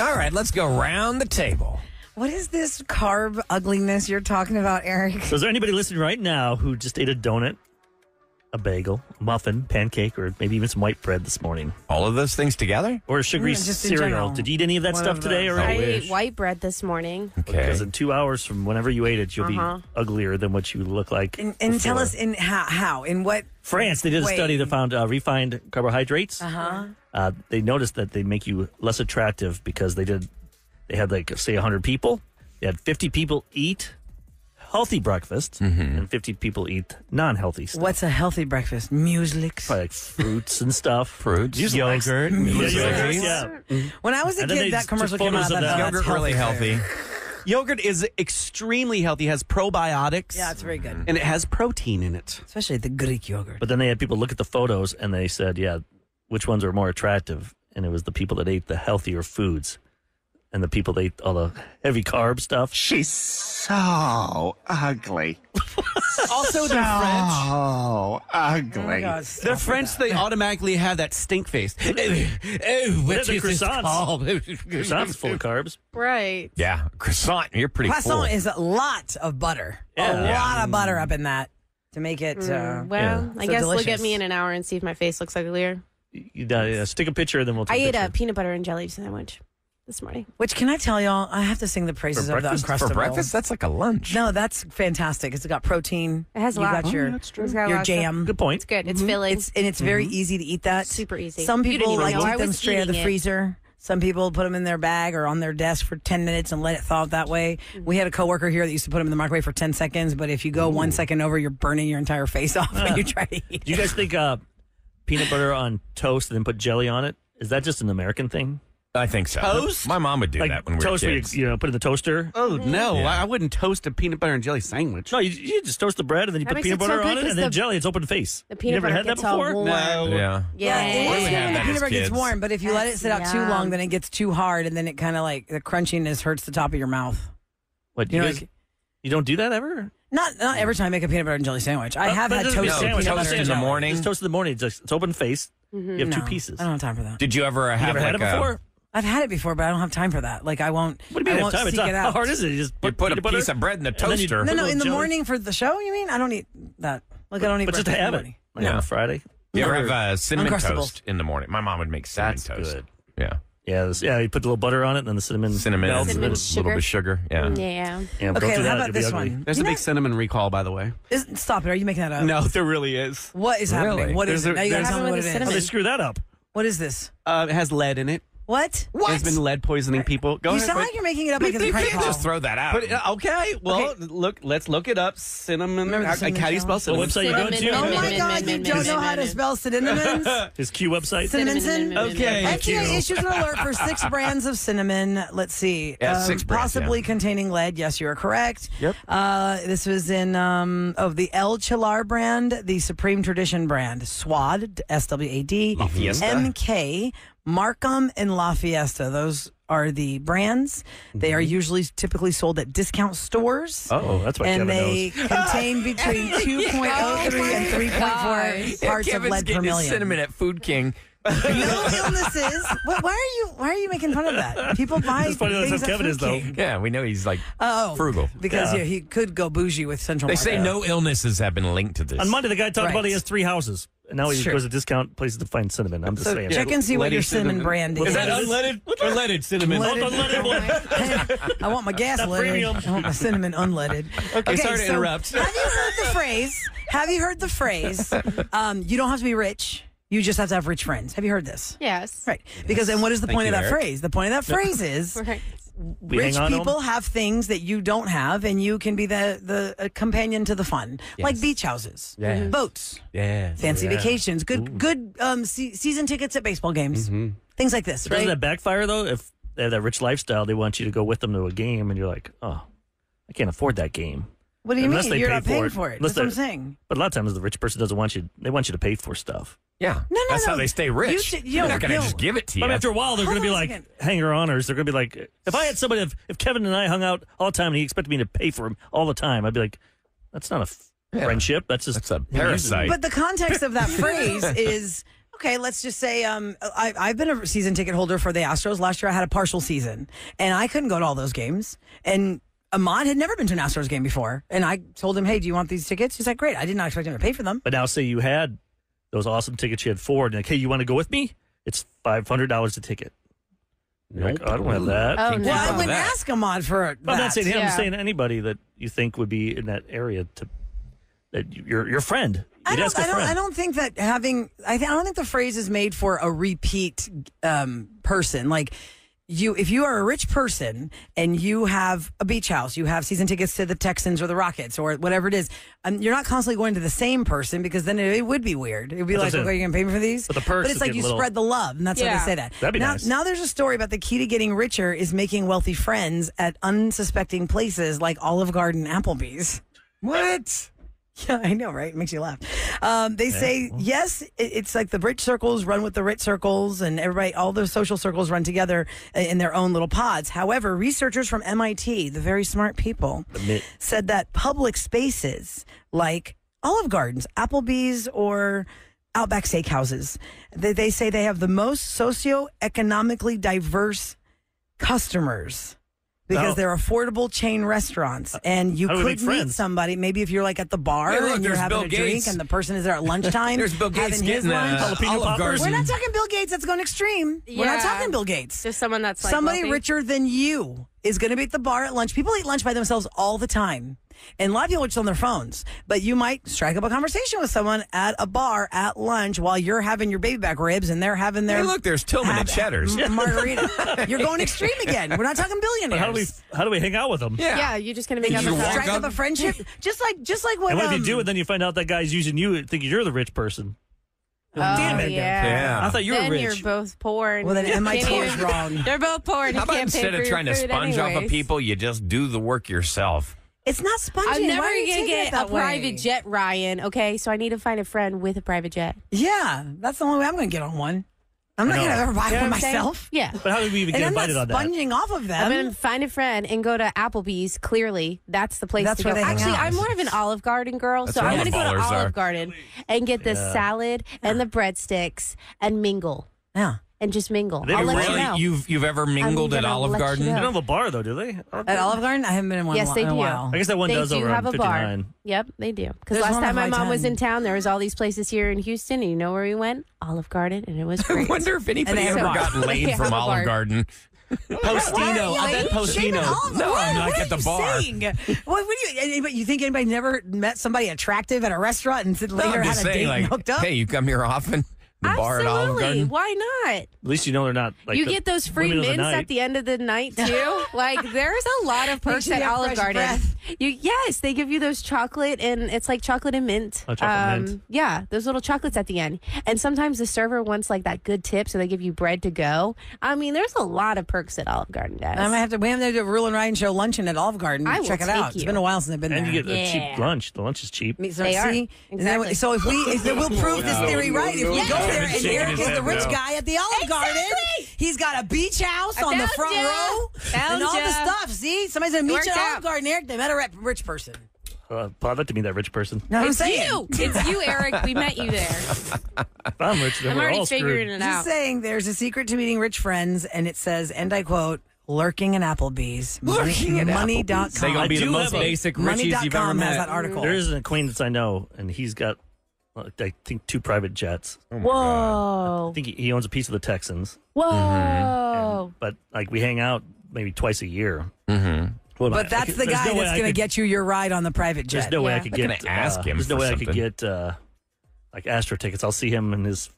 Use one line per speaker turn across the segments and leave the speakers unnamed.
All right, let's go round the table.
What is this carb ugliness you're talking about, Eric?
So is there anybody listening right now who just ate a donut, a bagel, a muffin, pancake, or maybe even some white bread this morning?
All of those things together?
Or a sugary
just in
cereal?
general.
Did you eat any of that
One
stuff
of
today?
those.
Or
I ate white bread this morning.
Okay.
Because in 2 hours from whenever you ate it, you'll be uglier than what you look like.
And
before.
tell us in how? In what?
France, they did a study that found refined carbohydrates.
Uh-huh.
They noticed that they make you less attractive because they had like, say, 100 people. They had 50 people eat healthy breakfast and 50 people eat non-healthy stuff.
What's a healthy breakfast? Muesli.
Probably like fruits and stuff.
Fruits.
Yogurt.
Muesli.
Yeah.
When I was a
And then
kid,
they
that
just
commercial
took
came out.
photos of
That's
that.
Yogurt really healthy.
Yogurt is extremely healthy. It has probiotics.
Yeah, it's very good.
And it has protein in it.
Especially the Greek yogurt.
But then they had people look at the photos and they said, yeah, which ones are more attractive? And it was the people that ate the healthier foods. And the people that ate all the heavy carb stuff.
She's so ugly.
Also, they're French.
Oh, ugly.
Oh my God, stop
They're
with
French.
that.
They automatically have that stink face. Oh, what
the
is this
croissants.
called?
Croissant's full of carbs.
Right.
Yeah, croissant. You're pretty
Croissant
full.
is a lot of butter.
Yeah.
A lot of butter up in that to make it.
Well,
Yeah.
I
So
guess look
delicious.
at me in an hour and see if my face looks uglier.
Stick a picture and then we'll take
I
a
ate
picture.
a peanut butter and jelly sandwich this morning.
Which can I tell y'all? I have to sing the praises
For
of the
breakfast?
Uncrustable.
For breakfast, that's like a lunch.
No, that's fantastic. It's got protein.
It has a
You
lot.
got your
It's got a lot
your
of
jam.
Good point.
It's good. It's filling.
It's very easy to eat that.
Super easy.
Some
You didn't
people
even
like
know
to
I
eat them
was
straight out of the
eating it.
freezer. Some people put them in their bag or on their desk for 10 minutes and let it thaw out that way. We had a coworker here that used to put them in the microwave for 10 seconds, but if you go 1 second over, you're burning your entire face off when you try to eat
Do you
it.
guys think peanut butter on toast and then put jelly on it? Is that just an American thing?
I think so.
Toast?
My mom would do
Like
that when we were
toast where
kids.
you put it in the toaster?
Oh, no.
Yeah.
I wouldn't toast a peanut butter and jelly sandwich.
No, you just toast the bread and then you
That
put
makes
peanut
it so
butter
good
on it
'cause
and then
the-
jelly. It's open face.
The
You
peanut
never
butter
had that
gets all
before?
warm.
No.
Yeah.
Yeah.
It
We
is
would
good
have
when the
that
peanut
as
butter gets
kids.
warm, but if you let it sit out too
Yum.
long, then it gets too hard, and then it kind of like the crunchiness hurts the top of your mouth.
What,
You
you
know,
guys,
like-
you don't do that ever?
Not every time I make a peanut butter and jelly sandwich. I have
But
had
it doesn't mean
toasted
sandwich.
peanut
Toast
butter
in
and
the
jelly.
morning.
Just toast in the morning. It's open face. You have two pieces.
I don't have time for that.
Did you ever have
Never
like
had it before?
I've had it before, but I don't have time for that. Like I won't.
What do you mean
I
have
won't
time? It's
seek
not,
it
how
out.
hard is it? You just
You put a
peanut butter,
piece of bread in the
and then you
toaster.
No,
put a
in the
jelly.
morning for the show. You mean I don't eat that? Like I don't eat.
But just to
breakfast in
have
the
it.
morning.
Like
Yeah.
on a Friday.
You ever have cinnamon
Uncrustables.
toast in the morning? My mom would make cinnamon
That's
toast.
good.
Yeah.
Yeah, you put a little butter on it and then the cinnamon.
Cinnamon,
melts.
and
Cinnamon
a little bit of sugar. Yeah.
Yeah.
Yeah, but
Okay,
don't do
how
that.
about
You'll be
this
ugly.
one?
There's
You
a
know-
big cinnamon recall, by the way.
Stop it! Are you making that up?
No, there really is.
What is
Really?
happening? What is
There's
it?
a-
Now you gotta
there's-
tell me what it
With the
is.
How
cinnamon.
they screw that up?
What is this?
It has lead in it.
What?
There's been lead poisoning people. Go
You
ahead.
sound
but-
like you're making it up like it's a
You
prank
can't
call.
just throw that out.
But okay, well, let's look it up. Cinnamon.
Remember the cinnamon
how do you spell
challenge?
What
cinnamon?
website you go
Cinnamon.
to?
Oh my God! You don't know how to spell synonyms.
His Q website.
Cinnamon.
Okay.
FDA issues an alert for 6 brands of cinnamon. Let's see.
Yeah, 6 brands,
possibly
yeah.
containing lead. Yes, you are correct.
Yep.
This was in the El Chilar brand, the Supreme Tradition brand, SWAD, SWAD,
La Fiesta.
MK, Markham, and La Fiesta. Those are the brands. They are usually typically sold at discount stores.
Oh, that's what
And
Kevin
they
knows.
contain between 2.03 and 3.4
Yeah,
parts of
Kevin's
lead per
getting his
million.
cinnamon at Food King.
No illnesses. Why are you making fun of that? People buy
It's funny
things
that's how
at
Kevin
Food
is, though.
King.
Yeah, we know he's like
Oh,
frugal.
because
Yeah.
he could go bougie with Central
They
Market.
say no illnesses have been linked to this.
On Monday, the guy talked
Right.
about he has 3 houses. And now he
Sure.
goes to discount places to find cinnamon. I'm just
So
saying.
check and see what
Leaded
your cinnamon
cinnamon.
brand is.
Is that unleaded or leaded cinnamon?
Leaded.
Unleaded.
I want my gas
Not
leaded.
premium.
I want my cinnamon unleaded.
Okay, sorry to
so
interrupt.
Have you heard the phrase? Have you heard the phrase? You don't have to be rich. You just have to have rich friends. Have you heard this?
Yes.
Right. Because then what is the
Thank
point of
you,
that
Eric.
phrase? The point of that phrase is
Right.
We
rich
hang on to 'em?
people have things that you don't have, and you can be the companion to the fun, like beach houses, boats,
Yeah.
fancy vacations, good season tickets at baseball games, things like this.
Doesn't
Right?
that backfire, though? If they have that rich lifestyle, they want you to go with them to a game, and you're like, oh, I can't afford that game.
What do you
Unless
mean?
they
You're
pay
not paying
for it.
for it.
Unless
That's what I'm
they're-
saying.
But a lot of times the rich person doesn't want you. They want you to pay for stuff.
Yeah.
No,
That's
no.
how they stay rich.
You should-
They're not going to
no.
just give it to
But
you.
after a while, they're
Hold
going to be
on a
like
second.
hanger-oners. They're going to be like, if I had somebody, if Kevin and I hung out all the time and he expected me to pay for him all the time, I'd be like, that's not a friendship. That's just
That's a
him using me.
parasite.
But the context of that phrase is Okay, let's just say I've been a season ticket holder for the Astros. Last year I had a partial season, and I couldn't go to all those games. And Ahmad had never been to an Astros game before. And I told him, hey, do you want these tickets? He's like, great. I did not expect him to pay for them.
But now say you had those awesome tickets you had 4, and like, hey, you want to go with me? It's $500 a ticket. You're like, oh, I don't have that.
Oh,
Can't
no.
keep
Well, I
up with
wouldn't
that.
ask Ahmad for
I'm not saying him.
Yeah.
I'm saying anybody that you think would be in that area that your friend.
I
You'd ask a friend.
don't think that having. I don't think the phrase is made for a repeat person. Like if you are a rich person and you have a beach house, you have season tickets to the Texans or the Rockets or whatever it is. You're not constantly going to the same person because then it would be weird. It would be
That's
like,
what I'm
okay,
saying.
you're gonna pay me for these.
But the perks
it's
is
like
getting
you
a little-
spread the love, and that's why
Yeah.
they say that.
That'd be
now,
nice.
Now there's a story about the key to getting richer is making wealthy friends at unsuspecting places like Olive Garden, Applebee's.
What?
Yeah, I know, right? It makes you laugh. They say, yes, it's like the rich circles run with the rich circles, and everybody, all those social circles run together in their own little pods. However, researchers from MIT, the very smart people, said that public spaces like Olive Gardens, Applebee's, or Outback Steakhouses, they say they have the most socioeconomically diverse customers. Because
Oh.
they're affordable chain restaurants, and you
How do we
could
make
meet
friends?
somebody. Maybe if you're like at the bar
Hey, look,
and you're
there's
having
Bill
a drink,
Gates.
and the person is there at lunchtime
There's Bill Gates
having his
getting
lunch.
jalapeno
Olive
poppers.
Garden.
We're not talking Bill Gates. That's going extreme. We're not
Yeah.
talking Bill Gates.
Just someone that's like
Somebody
wealthy.
richer than you is going to be at the bar at lunch. People eat lunch by themselves all the time. And a lot of people are just on their phones. But you might strike up a conversation with someone at a bar at lunch while you're having your baby back ribs and they're having their
Hey, look, there's Tillman and Cheddar's.
margarita. You're going extreme again. We're not talking
But
billionaires.
how do we hang out with them?
Yeah, you're just gonna make
Did
up
you
a
walk
Strike
friend.
up a friendship, just like what.
And what if you do it, then you find out that guy's using you, thinking you're the rich person. Damn it.
Yeah.
I thought you were
then
rich.
you're both poor. And
Well, then
you
MIT
can't
is
even-
wrong.
They're both poor, and
How
you
about
can't pay
instead
for
of
your
trying to
food
sponge off of
anyways.
people, you just do the work yourself?
It's not sponging.
I'm never
Why are you
gonna
taking it
get
that
a
way?
private jet, Ryan. Okay, so I need to find a friend with a private jet.
Yeah, that's the only way I'm going to get on one. I'm not
I know.
going to ever buy
You know
one
what I'm saying?
myself.
Yeah.
But how did we even
And
get
I'm not
invited on that?
sponging off of them.
I'm gonna find a friend and go to Applebee's. Clearly, that's the place
That's
to
where
go.
they hang
Actually,
out.
I'm more of an Olive Garden girl,
That's
so
where
I'm
all
gonna
the
go to
ballers
Olive
are.
Garden and get the salad and the breadsticks and mingle
Yeah.
and just mingle.
They
I'll
have
let you
Really?
know.
You've ever mingled at
gonna
Olive
let you
Garden?
They
know.
don't have a bar, though, do they?
At Olive Garden, I haven't been in one
Yes, they
in a
do.
while.
I guess that one
They
does
do
over
have
on
a bar.
59.
Yep, they do. Because
There's
last
one
time my
on
mom was
510.
in town, there was all these places here in Houston, and you know where we went? Olive Garden, and it was
I
great.
wonder if anybody
And they
ever
have a
got
bar.
laid
They
from
have a
Olive
bar.
Garden.
Postino. I bet Postino.
No, I'm like at the bar.
What do you think anybody never met somebody attractive at a restaurant and said
No,
later
I'm
had
just
a date
saying,
and
like,
hooked up?
hey, you come here often? The bar at Olive
Absolutely.
Garden?
Why not?
At least you know they're not like
You
the
get those free
women of the
mints
night.
at the end of the night too. Like there's a lot of perks
you
at
get
Olive
fresh
Garden.
breath.
Yes, they give you those chocolate and it's like chocolate and mint.
Oh, chocolate mint.
Yeah, those little chocolates at the end. And sometimes the server wants like that good tip, so they give you bread to go. I mean, there's a lot of perks at Olive Garden, guys.
I'm gonna have to. We have to do a Rule and Ryan show luncheon at Olive Garden.
I will
Check it
take
out. It's
you.
been a while since I've been
And
there.
you get a
Yeah.
cheap lunch. The lunch is cheap.
So,
They are.
see? And then-
Exactly.
so if we'll prove this theory right. If we go there and
Shaking
Eric
his
is the
head
rich
no.
guy at the Olive Garden, he's got a beach house
I
on the
found
front
ya.
row
Found
and all the
ya.
stuff. See, somebody's gonna meet
Worked
you at Olive
out.
Garden, Eric. They met a rich person.
I'd like to meet that rich person.
No, I'm
It's
saying.
you. It's you, Eric. We met you there.
If I'm rich, then
I'm
we're
already
all
figuring
screwed.
it
Just
out.
saying, there's a secret to meeting rich friends, and it says, and I quote, lurking in Applebee's.
Lurking in
Money.com.
They gonna be
I
the
do
most
have a-
basic richies you've ever
Money.com has that
met.
article.
There is an acquaintance I know, and he's got, I think, 2 private jets.
Whoa.
I think he owns a piece of the Texans.
Whoa.
But like we hang out maybe twice a year.
Mm-hmm.
Well,
But that's the guy that's going to get you your ride on the private jet.
There's no way I
Yeah.
could
I'm
get.
gonna ask him
There's no
for
way I
something.
could get like Astro tickets. I'll see him in his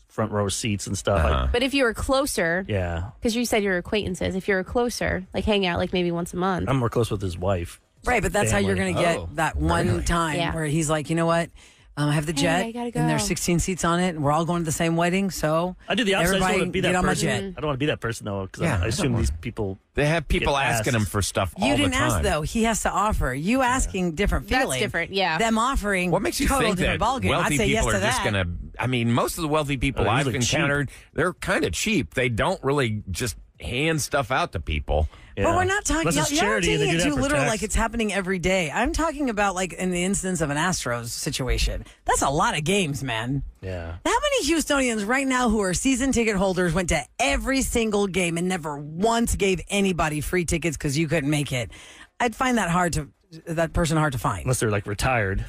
front row seats and stuff.
Uh-huh.
But if you were closer,
Yeah,
because you said you're acquaintances, if you're closer, like hang out like maybe once a month.
I'm more close with his wife.
Right, but that's how you're going to get
Oh,
that one
really?
time
Yeah.
where he's like, you know what? I have the
Hey,
jet,
I gotta
and there's
go.
16 seats on it, and we're all going to the same wedding, so
I do the opposite. I just
everybody
don't want to be that
get on my
person.
jet.
I don't want to be that person though, because
Yeah,
I
I
assume
don't
these people.
They have people
Get
asking
asked.
him for stuff all
You
the
didn't
time.
ask, though. He has to offer. You asking different
That's
feeling.
different, yeah.
Them offering
What makes you
total
think
different
that
ballgame.
wealthy
I'd say yes
people
to
are just
that.
going to? I mean, most of the wealthy people
They're
I've
usually cheap.
encountered, they're kind of cheap. They don't really just hand stuff out to people.
But we're not talking.
Unless it's
You're
charity,
taking
they do
it
that
too
for
literal,
tax.
like it's happening every day. I'm talking about like in the instance of an Astros situation. That's a lot of games, man.
Yeah.
How many Houstonians right now who are season ticket holders went to every single game and never once gave anybody free tickets because you couldn't make it? I'd find that person hard to find.
Unless they're like retired.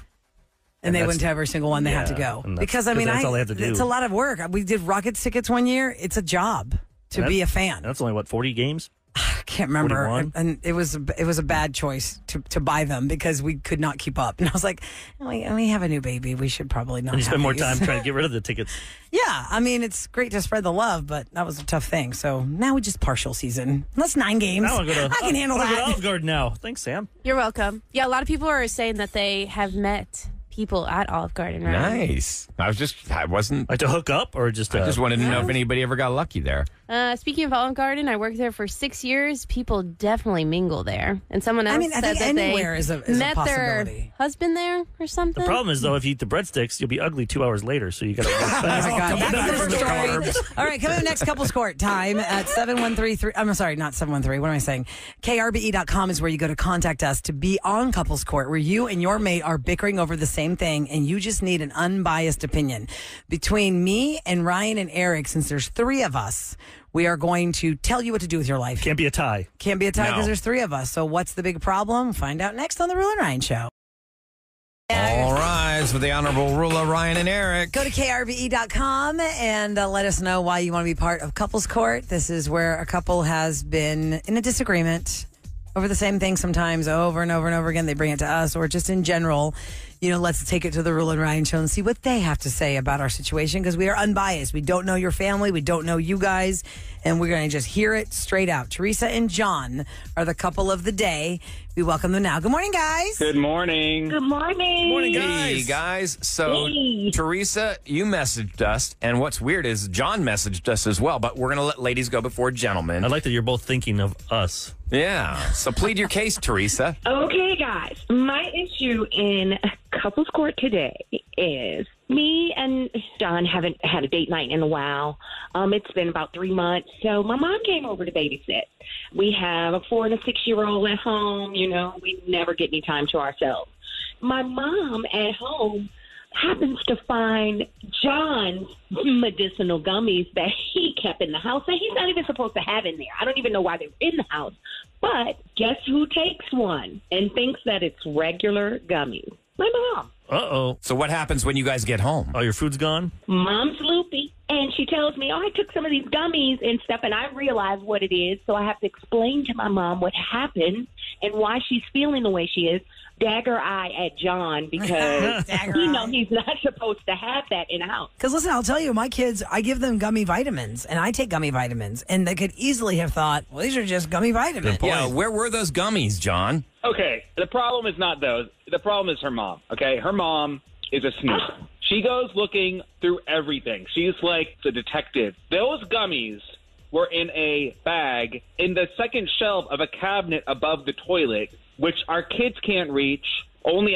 And they
that's-
went to every single one they had to
yeah,
go.
and
Because I mean,
that's all they have to do.
it's a lot of work. We did Rockets tickets one year. It's a job to be a fan.
That's only, 40 games?
I can't remember,
41?
and it was a bad choice to buy them because we could not keep up. And I was like, we have a new baby. We should probably not.
And you
have
spend more
these."
time trying to get rid of the tickets.
Yeah, I mean it's great to spread the love, but that was a tough thing. So now we just partial season. That's 9 games.
Now
I can handle
I'll go to
that.
Olive Garden now. Thanks, Sam.
You're welcome. Yeah, a lot of people are saying that they have met people at Olive Garden, right?
Nice. I wasn't.
Like to hook up or just...
I just wanted to know if anybody ever got lucky there.
Speaking of Olive Garden, I worked there for 6 years. People definitely mingle there. And someone else
I mean, I
said
think
that
anywhere
they
is a
met their
possibility.
husband there or something.
The problem is, though, if you eat the breadsticks, you'll be ugly 2 hours later, so you got to work
Oh
fast.
my God. Back to the
Different
story.
carbs.
All right, coming up next, couples court time at 713. I'm sorry, not 713. What am I saying? KRBE.com is where you go to contact us to be on couples court, where you and your mate are bickering over the same thing, and you just need an unbiased opinion. Between me and Ryan and Eric, since there's 3 of us, we are going to tell you what to do with your life.
Can't be a tie.
Can't be a tie because
No.
there's 3 of us. So what's the big problem? Find out next on the Roula and Ryan Show.
All rise for the Honorable Roula, Ryan and Eric.
Go to KRBE.com and let us know why you want to be part of Couples Court. This is where a couple has been in a disagreement over the same thing sometimes over and over and over again. They bring it to us, or just in general, let's take it to the Roula and Ryan Show and see what they have to say about our situation, because we are unbiased. We don't know your family. We don't know you guys. And we're going to just hear it straight out. Teresa and John are the couple of the day. We welcome them now. Good morning, guys.
Good morning.
Good morning.
Morning,
Hey, guys. So,
Hey.
Teresa, you messaged us. And what's weird is John messaged us as well. But we're going to let ladies go before gentlemen.
I like that you're both thinking of us.
Yeah. So, plead your case, Teresa.
Okay, guys. My issue in couples court today is me and John haven't had a date night in a while. It's been about 3 months. So my mom came over to babysit. We have a 4 and a 6-year-old at home. We never get any time to ourselves. My mom at home happens to find John's medicinal gummies that he kept in the house that he's not even supposed to have in there. I don't even know why they were in the house. But guess who takes one and thinks that it's regular gummies? My mom.
Uh-oh.
So, what happens when you guys get home?
Oh, your food's gone?
Mom's loopy. And she tells me, I took some of these gummies and stuff, and I realize what it is. So I have to explain to my mom what happened and why she's feeling the way she is. Dagger eye at John because he's not supposed to have that in the house.
Because listen, I'll tell you, my kids, I give them gummy vitamins, and I take gummy vitamins, and they could easily have thought, well, these are just gummy vitamins.
Yeah, where were those gummies, John?
Okay, the problem is not those. The problem is her mom. Okay, her mom is a snoop. She goes looking through everything. She's like the detective. Those gummies were in a bag in the second shelf of a cabinet above the toilet, which our kids can't reach. Only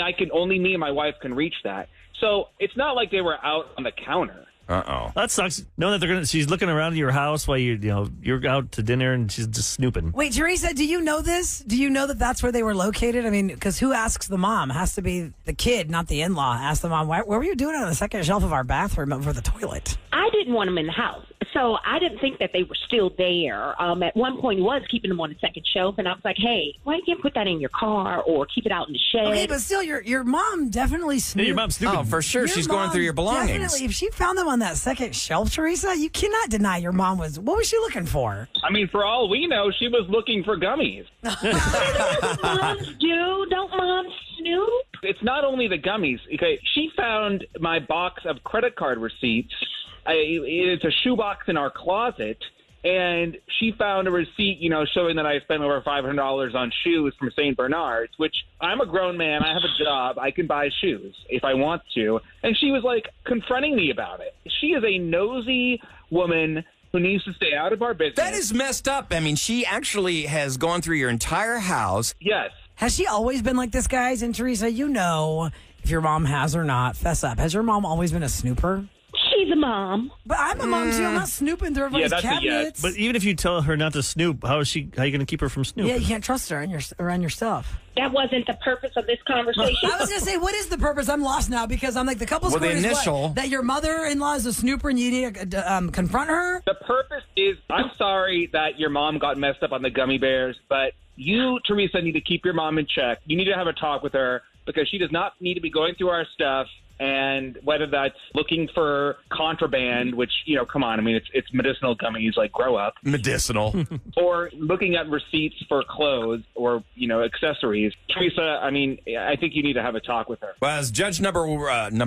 me and my wife can reach that. So it's not like they were out on the counter.
Uh-oh.
That sucks. Knowing that she's looking around your house while you're out to dinner and she's just snooping.
Wait, Teresa, do you know this? Do you know that that's where they were located? I mean, because who asks the mom? It has to be the kid, not the in-law. Ask the mom, what were you doing on the second shelf of our bathroom over the toilet?
I didn't want them in the house, so I didn't think that they were still there. At one point, he was keeping them on the second shelf, and I was like, hey, why you can't put that in your car or keep it out in the shed?
Okay, but still, your mom definitely snooped.
Yeah, your mom's snooping.
Oh, for sure.
Your
She's going
mom
through your belongings.
Definitely, if she found them on that second shelf, Teresa, you cannot deny your mom was. What was she looking for?
I mean, for all we know, she was looking for gummies.
Moms do? Don't moms snoop?
It's not only the gummies. Okay, she found my box of credit card receipts. It's a shoebox in our closet, and she found a receipt, showing that I spent over $500 on shoes from St. Bernard's, which I'm a grown man. I have a job. I can buy shoes if I want to. And she was, confronting me about it. She is a nosy woman who needs to stay out of our business.
That is messed up. I mean, she actually has gone through your entire house.
Yes.
Has she always been like this, guys? And Teresa, if your mom has or not, fess up. Has your mom always been a snooper?
She's a mom.
But I'm a mom too. I'm not snooping through everybody's
that's a yes.
cabinets.
But even if you tell her not to snoop, how are you going to keep her from snooping?
Yeah, you can't trust her around your stuff.
That wasn't the purpose of this conversation.
I was going to say, what is the purpose? I'm lost now because I'm like, the couple's
Well, the
court is
initial-
what? That your mother-in-law is a snooper and you need to confront her?
The purpose is, I'm sorry that your mom got messed up on the gummy bears, but you, Teresa, need to keep your mom in check. You need to have a talk with her because she does not need to be going through our stuff. And whether that's looking for contraband, which, come on, I mean, it's medicinal gummies, like grow up.
Medicinal.
Or looking at receipts for clothes or, accessories. Teresa, I mean, I think you need to have a talk with her.
Well, as judge number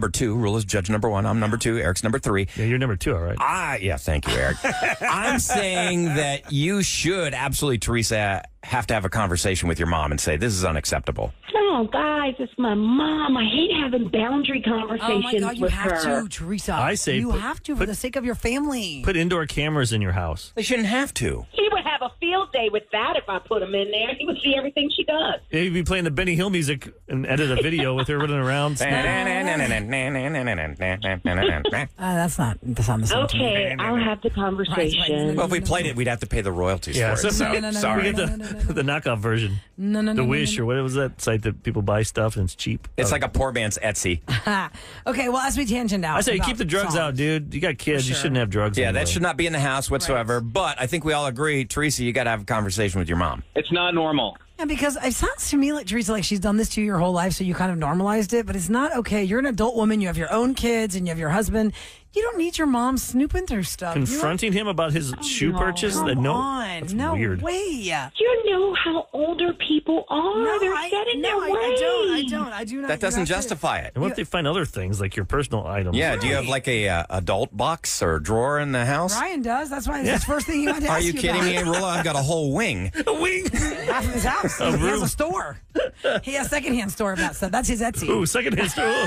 two, Roula's judge number one. I'm number two. Eric's number three.
Yeah, you're number 2, all right.
Yeah, thank you, Eric. I'm saying that you should absolutely, Teresa, have to have a conversation with your mom and say, this is unacceptable.
Oh, guys, it's my mom. I hate having boundary conversations
Oh, my God, you
with
have
her.
to, Teresa.
I say
you
put-
have to for the sake of your family.
Put indoor cameras in your house.
They shouldn't have to.
He would have a field day with that if I put him in there. He would see everything she does.
Yeah, you'd be playing the Benny Hill music and edit a video with her running around.
That's not the same to me.
Okay, I'll have the conversation.
Well, if we played it, we'd have to pay the royalties
Yeah,
for it.
so-
So, sorry.
We get the knockoff version. The Wish, or what was that site that people buy stuff and it's cheap?
It's like a poor man's Etsy.
Okay, well, as we tangent out.
I say
about
keep the drugs
songs.
out, dude. You got kids. You
Sure.
shouldn't have drugs.
Yeah,
anyway.
that should not be in the house whatsoever.
Right.
But I think we all agree, Teresa, you got to have a conversation with your mom.
It's not normal.
Yeah, because it sounds to me like, Teresa, like she's done this to you your whole life, so you kind of normalized it, but it's not okay. You're an adult woman. You have your own kids, and you have your husband. You don't need your mom snooping through stuff.
Confronting him about his shoe purchase.
Come
That
on.
That's
No
weird.
way.
You know how older people are. They're set in their ways.
I don't. I do not.
That doesn't
you have to-
justify it.
And what if they find other things like your personal items?
Yeah, do you have like a adult box or drawer in the house?
Ryan does. That's why it's the first thing he wanted to
Are
ask
you kidding me,
about.
Rula? I've got a whole wing.
A wing.
Half of his house. He has a store. He has a secondhand store of that stuff. That's his Etsy.
Ooh, secondhand store.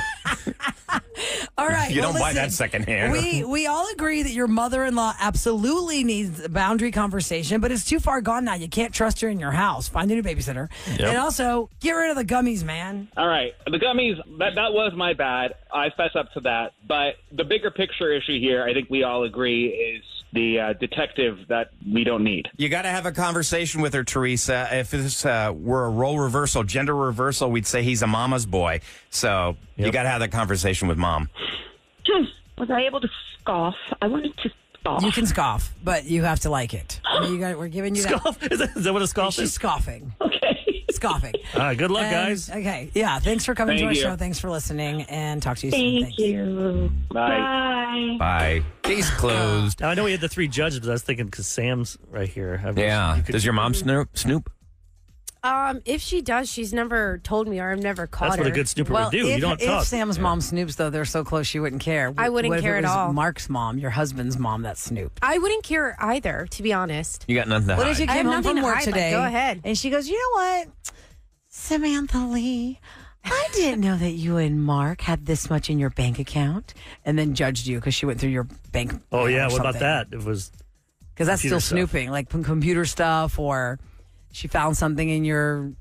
All right.
You
well,
don't buy that
listen,
secondhand.
We all agree that your mother-in-law absolutely needs a boundary conversation, but it's too far gone now. You can't trust her in your house. Find a new babysitter.
Yep.
And also, get rid of the gummies, man.
All right. The gummies, that was my bad. I fess up to that. But the bigger picture issue here, I think we all agree, is the detective that we don't need.
You got to have a conversation with her, Teresa. If this were a role reversal, gender reversal, we'd say he's a mama's boy. So you
Yep.
got to have that conversation with mom.
Was I able to scoff? I wanted to scoff.
You can scoff, but you have to like it. I mean, we're giving you that.
Scoff? Is that what a scoff
She's
is?
scoffing.
Okay.
Scoffing.
All right, good luck,
And-
guys.
Okay. Yeah. Thanks for coming to our
Thank you.
show. Thanks for listening, and talk to you soon.
Thank you.
Bye.
Bye.
Bye. Case closed.
Now, I know we had the 3 judges, but I was thinking because Sam's right here. I wish
Yeah.
you could-
Does your mom snoop?
If she does, she's never told me or I've never caught
That's
her.
what a good snooper
Well,
would do. You don't
if
talk.
Sam's mom snoops, though, they're so close she wouldn't care.
I wouldn't
What if
care
it
at
was
all.
Mark's mom, your husband's mom, that snooped.
I wouldn't care either, to be honest.
You got nothing to
What
hide.
if you
I have
came home
nothing
from
to
work
hide, like,
today?
go ahead.
And she goes, you know what, Samantha Lee, I didn't know that you and Mark had this much in your bank account, and then judged you because she went through your bank.
Oh,
mail
yeah.
or
What about
something.
that? It was.
Because that's still
Computer stuff.
snooping, like computer stuff, or she found something in your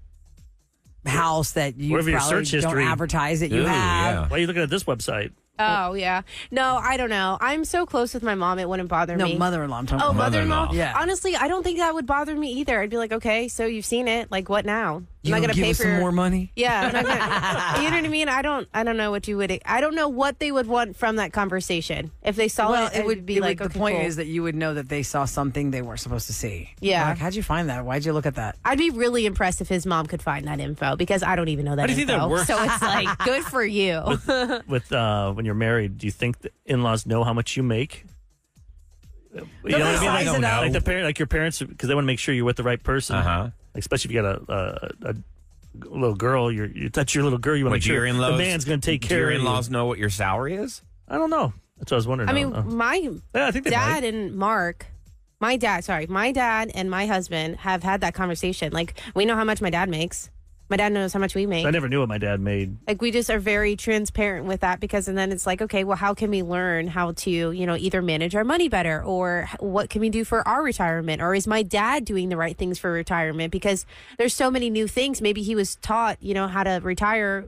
house that you
Whatever your
probably
search
don't
history.
advertise that you
Ooh,
have.
yeah.
Why are you looking at this website?
Oh, yeah. No, I don't know. I'm so close with my mom, it wouldn't bother
No,
me.
mother-in-law. I'm talking
Oh,
about.
mother-in-law?
Yeah.
Honestly, I don't think that would bother me either. I'd be like, okay, so you've seen it. Like, what now?
You
I'm not
gonna
gonna
give
pay
us
for
some more money?
Yeah, I'm not gonna, you know what I mean. I don't know what you would. I don't know what they would want from that conversation. If they saw
Well,
it, would be like,
the
okay,
point
cool.
is that you would know that they saw something they weren't supposed to see.
Yeah.
Like, how'd you find that? Why'd you look at that?
I'd be really impressed if his mom could find that info because I don't even know that
How do you think
info.
that works?
So it's like good for you.
With when you're married, do you think the in-laws know how much you make? You know what I mean?
size
Like,
it out.
like the parent, like your parents, because they want to make sure you're with the right person.
Uh-huh.
Like, especially if you got a little girl, that's your little girl. You want to
What,
make
do
sure
your in-laws,
the man's going to take
do
care
your
of you.
in-laws know what your salary is?
I don't know. That's what I was wondering.
I mean,
don't know.
my
Yeah, I think they
dad
might.
and Mark, my dad and my husband have had that conversation. Like, we know how much my dad makes. My dad knows how much we make.
I never knew what my dad made.
Like, we just are very transparent with that because, and then it's like, okay, well, how can we learn how to, either manage our money better or what can we do for our retirement? Or is my dad doing the right things for retirement? Because there's so many new things. Maybe he was taught, how to retire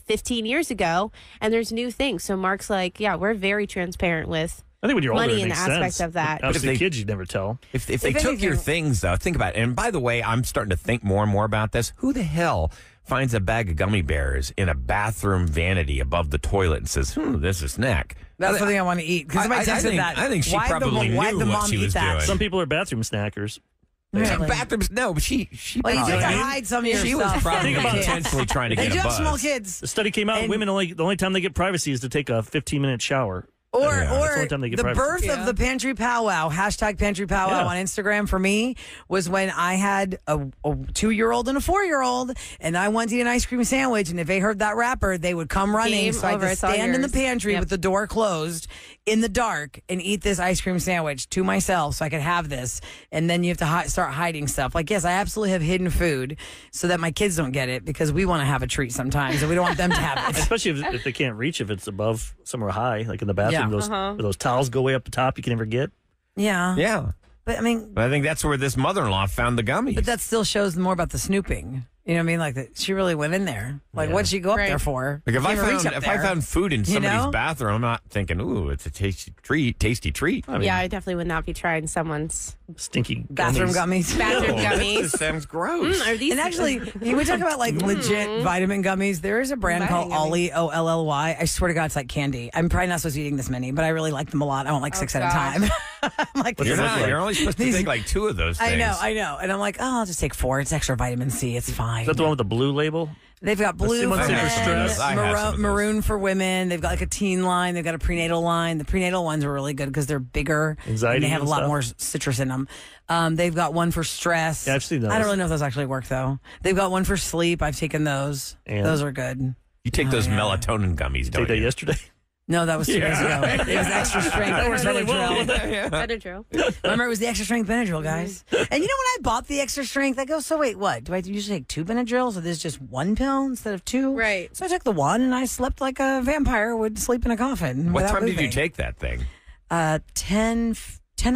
15 years ago, and there's new things. So Mark's like, yeah, we're very transparent with
I think when you're older,
money
it
and the
makes
aspect
sense.
of that.
Obviously,
But if they-
kids, you'd never tell.
If they
If
took your
anything-
things, though, think about it. And by the way, I'm starting to think more and more about this. Who the hell finds a bag of gummy bears in a bathroom vanity above the toilet and says, this is a snack?
That's something I want to eat. Because somebody texted that.
I think she
Why'd
probably
why'd
knew
the
what
mom
she
eat
was
that?
doing.
Some people are bathroom snackers.
Really?
Bathrooms, no, but she
Well, you
probably,
get to hide some of your
she was
stuff.
probably
Think about it.
intentionally trying to
They
get
do
a
have
buzz.
small kids.
The study came out,
And-
women the only time they get privacy is to take a 15-minute shower.
Or,
Yeah.
That's the
or
only time they get
the
privacy.
birth of the pantry powwow, hashtag pantry powwow
Yeah.
on Instagram for me was when I had a 2-year-old and a 4-year-old, and I wanted to eat an ice cream sandwich. And if they heard that rapper, they would come running.
Game
So I had
over.
to
It's all
stand in the
yours.
pantry
Yep.
with the door closed in the dark and eat this ice cream sandwich to myself so I could have this. And then you have to start hiding stuff. Like, yes, I absolutely have hidden food so that my kids don't get it because we want to have a treat sometimes and we don't want them to have it.
Especially if they can't reach, if it's above somewhere high, like in the bathroom,
Yeah.
those towels go way up the top you can never get.
Yeah.
Yeah.
But I mean,
But I think that's where this mother-in-law found the gummies.
but that still shows more about the snooping. You know what I mean? Like that she really went in there. Like, what'd she go up
Right.
there for?
Like if I
Can't even reach
found
up
if I
there.
found food in somebody's
know?
bathroom, I'm not thinking, ooh, it's a tasty treat.
Yeah, I definitely would not be trying someone's
Stinky
bathroom gummies.
bathroom
This
gummies.
sounds gross.
Are these
And actually, we talk about like legit vitamin gummies. There is a brand called
Vitamin
Ollie, Olly. I swear to God, it's like candy. I'm probably not supposed to be eating this many, but I really like them a lot. I want like 6 at a
gosh.
time. I'm like,
What's
You're
it look
not.
like?
You're only supposed to
These-
take like 2 of those things.
I know. And I'm like, oh, I'll just take 4. It's extra vitamin C. It's fine.
Is that the one with the blue label?
They've got blue for
Simone
men,
Super Stress.
I have some of those.
maroon for women. They've got like a teen line. They've got a prenatal line. The prenatal ones are really good because they're bigger
Anxiety
and they have a
and
lot
stuff?
more citrus in them. They've got one for stress.
Yeah, I've seen those.
I don't really know if those actually work though. They've got one for sleep. I've taken those.
And?
Those are good.
You take those melatonin gummies, don't
Take that
you?
yesterday.
No, that was 2 days ago. It was extra strength. That was Benadryl.
Benadryl?
Remember, it was the extra strength Benadryl, guys. And you know when I bought the extra strength, I go, so wait, what? Do I usually take 2 Benadryls? Or there's just 1 pill instead of 2?
Right.
So I took the 1 and I slept like a vampire would sleep in a coffin.
What
without
time did you
moving.
take that thing?
10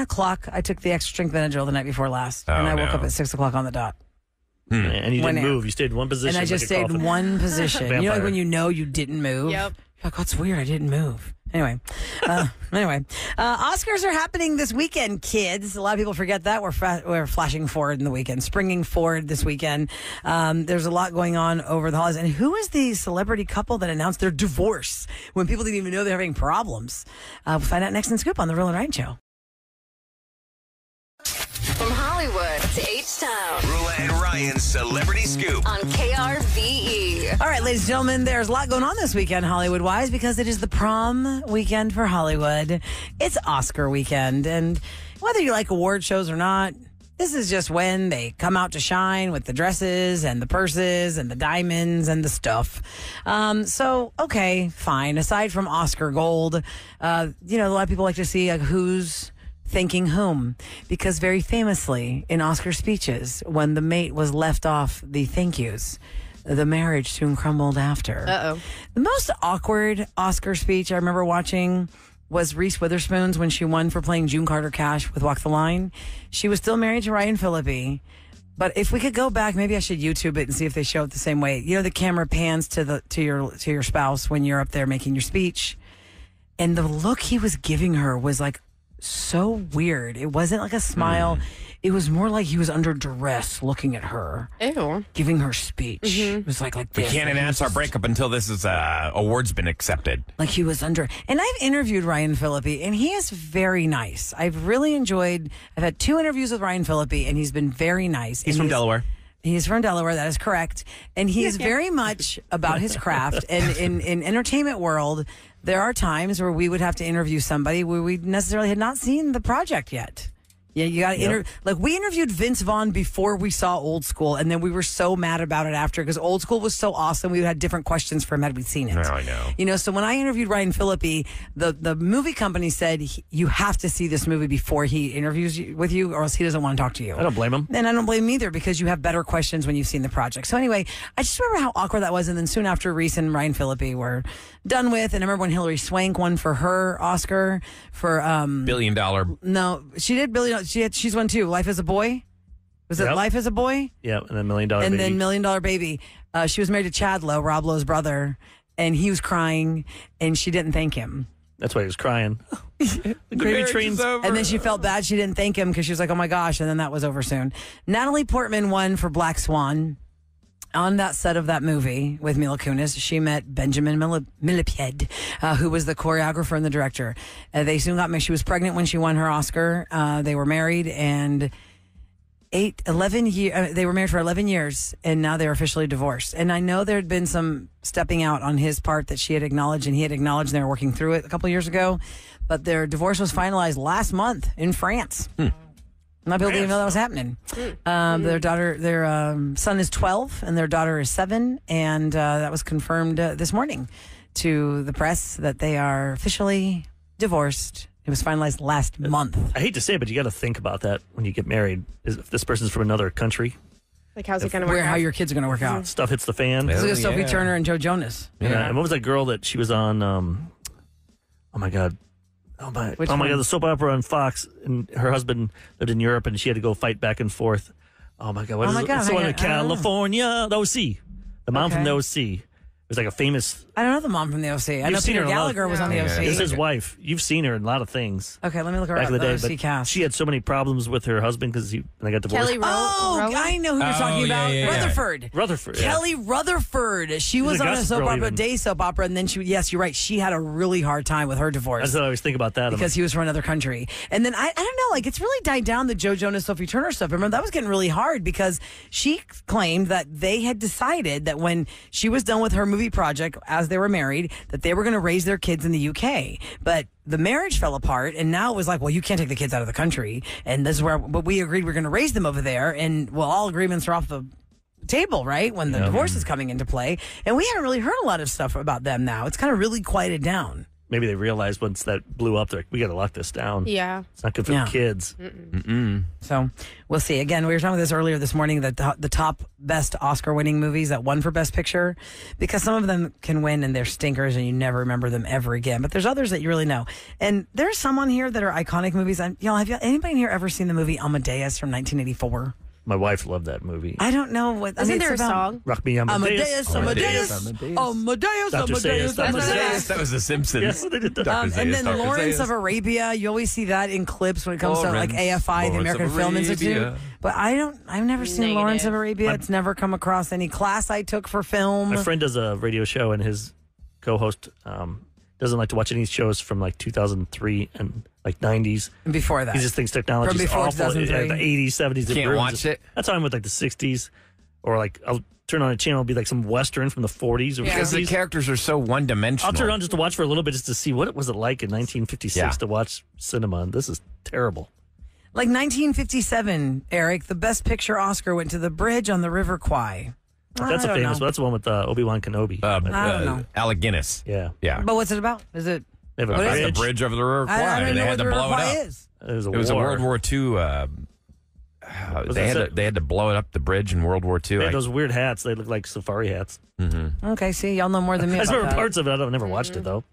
o'clock, I took the extra strength Benadryl the night before last.
Oh,
and I woke
no.
up at 6 o'clock on the dot.
And you
When
didn't
it-
move. You stayed in one position.
And I just
like a
stayed in
coffin.
one position. You know, like
Vampire.
when you know you didn't move?
Yep.
You're like, what's weird? I didn't move. Anyway, Oscars are happening this weekend, kids. A lot of people forget that. We're flashing forward in the weekend, springing forward this weekend. There's a lot going on over the holidays. And who is the celebrity couple that announced their divorce when people didn't even know they're having problems? We'll find out next in Scoop on The Roula and Ryan Show.
From Hollywood to H-Town
Roula and Ryan's Celebrity Scoop.
on KRVE.
All right, ladies and gentlemen, there's a lot going on this weekend, Hollywood-wise, because it is the prom weekend for Hollywood. It's Oscar weekend, and whether you like award shows or not, this is just when they come out to shine with the dresses and the purses and the diamonds and the stuff. So, okay, fine. Aside from Oscar gold, a lot of people like to see who's thanking whom, because very famously in Oscar speeches, when the mate was left off the thank yous, the marriage soon crumbled after.
Uh-oh.
The most awkward Oscar speech I remember watching was Reese Witherspoon's when she won for playing June Carter Cash with Walk the Line. She was still married to Ryan Phillippe. But if we could go back, maybe I should YouTube it and see if they show it the same way. You know, the camera pans to your spouse when you're up there making your speech, and the look he was giving her was like so weird. It wasn't like a smile. It was more like he was under duress looking at her,
Ew.
giving her speech. It was like
We
this.
can't announce our breakup until this is award's been accepted.
Like he was under. And I've interviewed Ryan Phillippe, and he is very nice. I've had 2 interviews with Ryan Phillippe, and he's been very nice.
He's
And
from Delaware.
He's from Delaware. That is correct. And he is very much about his craft. And in entertainment world, there are times where we would have to interview somebody where we necessarily had not seen the project yet. Yeah, you got to like we interviewed Vince Vaughn before we saw Old School, and then we were so mad about it after because Old School was so awesome. We had different questions for him had we seen it.
No, I know.
You know, so when I interviewed Ryan Phillippe, the movie company said you have to see this movie before he interviews with you, or else he doesn't want to talk to you.
I don't blame him.
And I don't blame him either because you have better questions when you've seen the project. So anyway, I just remember how awkward that was. And then soon after Reese and Ryan Phillippe were done with, and I remember when Hilary Swank won for her Oscar for
$1 billion.
no, she did billion. She's won too. Life as a Boy. Was it
Yep.
Life as a Boy?
Yeah, and then $1 Million
And
Baby.
then $1 Million Baby. She was married to Chad Lowe, Rob Lowe's brother, and he was crying, and she didn't thank him.
That's why he was crying. The gravy train's
And then she felt bad she didn't thank him because she was like, oh my gosh, and then that was over soon. Natalie Portman won for Black Swan. On that set of that movie with Mila Kunis, she met Benjamin Millepied, who was the choreographer and the director. They soon got married. She was pregnant when she won her Oscar. They were married and 11 years. They were married for 11 years, and now they're officially divorced. And I know there had been some stepping out on his part that she had acknowledged, and he had acknowledged they were working through it a couple years ago. But their divorce was finalized last month in France. Not people didn't even know that was happening. Their son is 12 and their daughter is 7, and that was confirmed this morning to the press that they are officially divorced. It was finalized last month.
I hate to say it, but you got to think about that when you get married. If this person's from another country,
Like, how's it going to work out?
How your kids are going to work out.
stuff hits the fan.
Look at Sophie Turner and Joe Jonas.
And what was that girl that she was on? Oh my God.
Which one?
God, the soap opera on Fox, and her husband lived in Europe, and she had to go fight back and forth. Oh my God, it's the one in California, the OC. The mom from the OC. It was like a famous.
I don't know the mom from the OC. I know Peter Gallagher was on the OC.
It's his wife. You've seen her in a lot of things.
Okay, let me look her
Back
up.
in the day,
OC
but
cast.
she had so many problems with her husband because they got divorced.
Kelly Rowe.
I know who you're talking about. Rutherford.
Rutherford.
Kelly Rutherford. She was on a soap opera, day soap opera, and then yes, you're right. She had a really hard time with her divorce.
That's what I always think about that.
Because he was from another country. And then I don't know, like it's really died down the Joe Jonas, Sophie Turner stuff. Remember, that was getting really hard because she claimed that they had decided that when she was done with her movie project, as they were married, that they were going to raise their kids in the UK. But the marriage fell apart, and now it was like, well, you can't take the kids out of the country. And this is where, but we agreed we're going to raise them over there. And well, all agreements are off the table, right? When the divorce is coming into play. And we haven't really heard a lot of stuff about them now. It's kind of really quieted down.
Maybe they realized once that blew up, they're like, we got to lock this down.
Yeah.
It's not good for the kids.
So we'll see. Again, we were talking about this earlier this morning, that the top best Oscar-winning movies that won for Best Picture, because some of them can win and they're stinkers and you never remember them ever again. But there's others that you really know. And there's some on here that are iconic movies. Have anybody in here ever seen the movie Amadeus from 1984?
My wife loved that movie.
I don't know what.
Isn't there a song?
Rock Me Amadeus.
Amadeus.
That was The Simpsons.
Yes, they did that.
And then Lawrence of Arabia. You always see that in clips when it comes to like AFI, the American Film Institute. But I've never seen Lawrence of Arabia. It's never come across any class I took for film.
My friend does a radio show, and his co-host doesn't like to watch any shows from like 2003 and like 90s.
And before that.
He just thinks technology is
before
awful. The 80s, 70s.
Can't watch it.
That's how I'm with like the 60s. Or like I'll turn on a channel, it'll be like some Western from the 40s or 50s.
Because the characters are so one-dimensional.
I'll turn on just to watch for a little bit just to see what was it like in 1956 to watch cinema. And this is terrible.
Like 1957, Eric, the Best Picture Oscar went to The Bridge on the River Kwai.
That's a famous one. That's the one with Obi-Wan Kenobi.
I don't know.
Alec Guinness.
Yeah.
But what's it about? Is it?
They have a
That's
bridge.
the bridge over the River Kwai.
I don't
They
know
had
what
to
the River
blow it
Kwai
up.
is.
It was a
It
war.
was a World War II. They had to blow it up the bridge in World War II.
They had those weird hats. They look like safari hats.
Okay, see, y'all know more than me
I
about
remember
that.
parts of it. I've never watched it, though.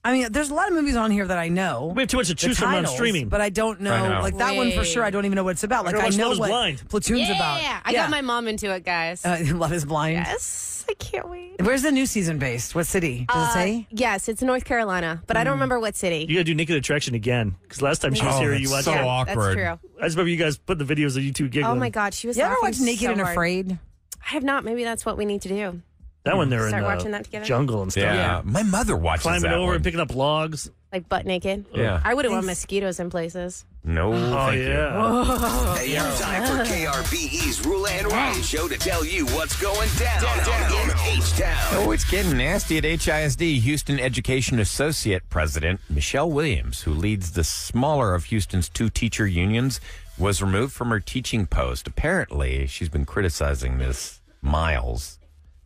I mean, there's a lot of movies on here that I know.
We have too much to choose
The
from on
titles,
streaming.
but I don't know.
I know.
Like that one for sure, I don't even know what it's about. Like I
watch
know
Love is
what
Blind.
Platoon's about.
Yeah, I got my mom into it, guys.
Love is Blind.
Yes, I can't wait.
Where's the new season based? What city? Does it say?
Yes, it's North Carolina, but I don't remember what city.
You got to do Naked Attraction again. Because last time she was here, you watched
so
it.
awkward.
That's true.
I just remember you guys put the videos of you two giggling.
Oh my God, she was.
You ever
laughing
watch Naked
so
and
hard.
Afraid?
I have not. Maybe that's what we need to do.
That one they're
Start
in
watching
the
that together?
jungle and stuff.
Yeah. My mother watches
Climbing
that
over
one.
and picking up logs.
Like butt naked.
Yeah.
I wouldn't want mosquitoes in places.
No, thank you.
Hey, time for KRBE's Roula and Ryan show to tell you what's going down in H-Town.
Oh, it's getting nasty at HISD. Houston Education Associate President Michelle Williams, who leads the smaller of Houston's two teacher unions, was removed from her teaching post. Apparently, she's been criticizing Miss Miles.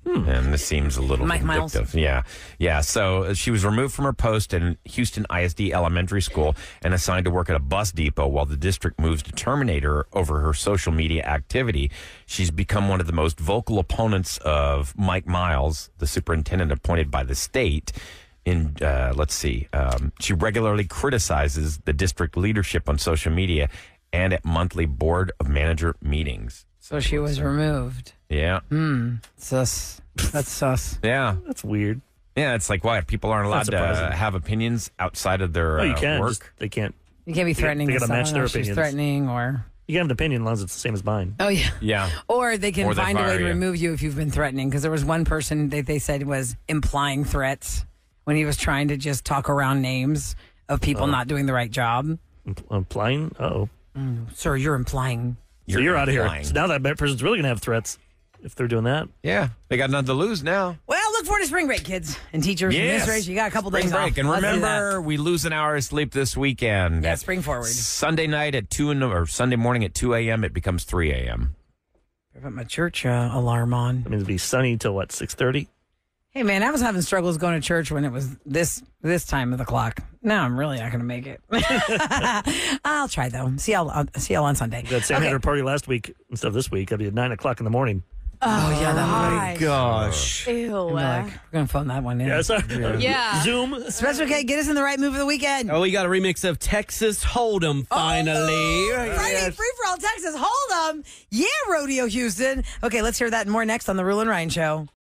And this seems a little
Mike Miles.
vindictive. Yeah. So she was removed from her post in Houston ISD Elementary School and assigned to work at a bus depot while the district moves to terminate her over her social media activity. She's become one of the most vocal opponents of Mike Miles, the superintendent appointed by the state. She regularly criticizes the district leadership on social media and at monthly board of manager meetings.
So she was removed.
Yeah.
Sus. That's sus.
Yeah.
That's weird.
Yeah, it's like, what? People aren't allowed to have opinions outside of their
you can.
work?
Just, they can't.
You can't be threatening.
They gotta
someone
match their
if she's
opinions.
threatening or...
You can have an opinion as long as it's the same as mine.
Oh, yeah.
Yeah.
Or they can
Or they
find a way
fire
to
you.
remove you if you've been threatening. Because there was one person that they said was implying threats when he was trying to just talk around names of people not doing the right job.
Implying? Uh-oh.
Sir, you're implying.
So you're out of here.
implying.
So now that person's really going to have threats if they're doing that.
Yeah. They got nothing to lose now.
Well, look forward to spring break, kids and teachers and administrators. You got a couple
Spring
days
break.
off.
And
Let's do
remember, we lose an hour of sleep this weekend.
that. Yeah,
At
spring forward.
Sunday night at 2 or Sunday morning at 2 a.m., it becomes 3 a.m.
I put my church alarm on.
That means it'll be sunny till what, 6:30?
Hey, man, I was having struggles going to church when it was this time of the clock. Now I'm really not going to make it. I'll try, though. See y'all on Sunday.
We had St. Andrew party last week instead of this week. It'll be at 9 o'clock in the morning.
Oh, yeah, that
Gosh.
Ew.
we're going to phone that one in.
Yeah, sorry.
Yeah.
Zoom.
Special K, get us in the right mood for the weekend.
Oh, we got a remix of Texas Hold'em finally.
Friday, free for all Texas. Hold 'em. Yeah, Rodeo Houston. Okay, let's hear that and more next on the Roula and Ryan Show.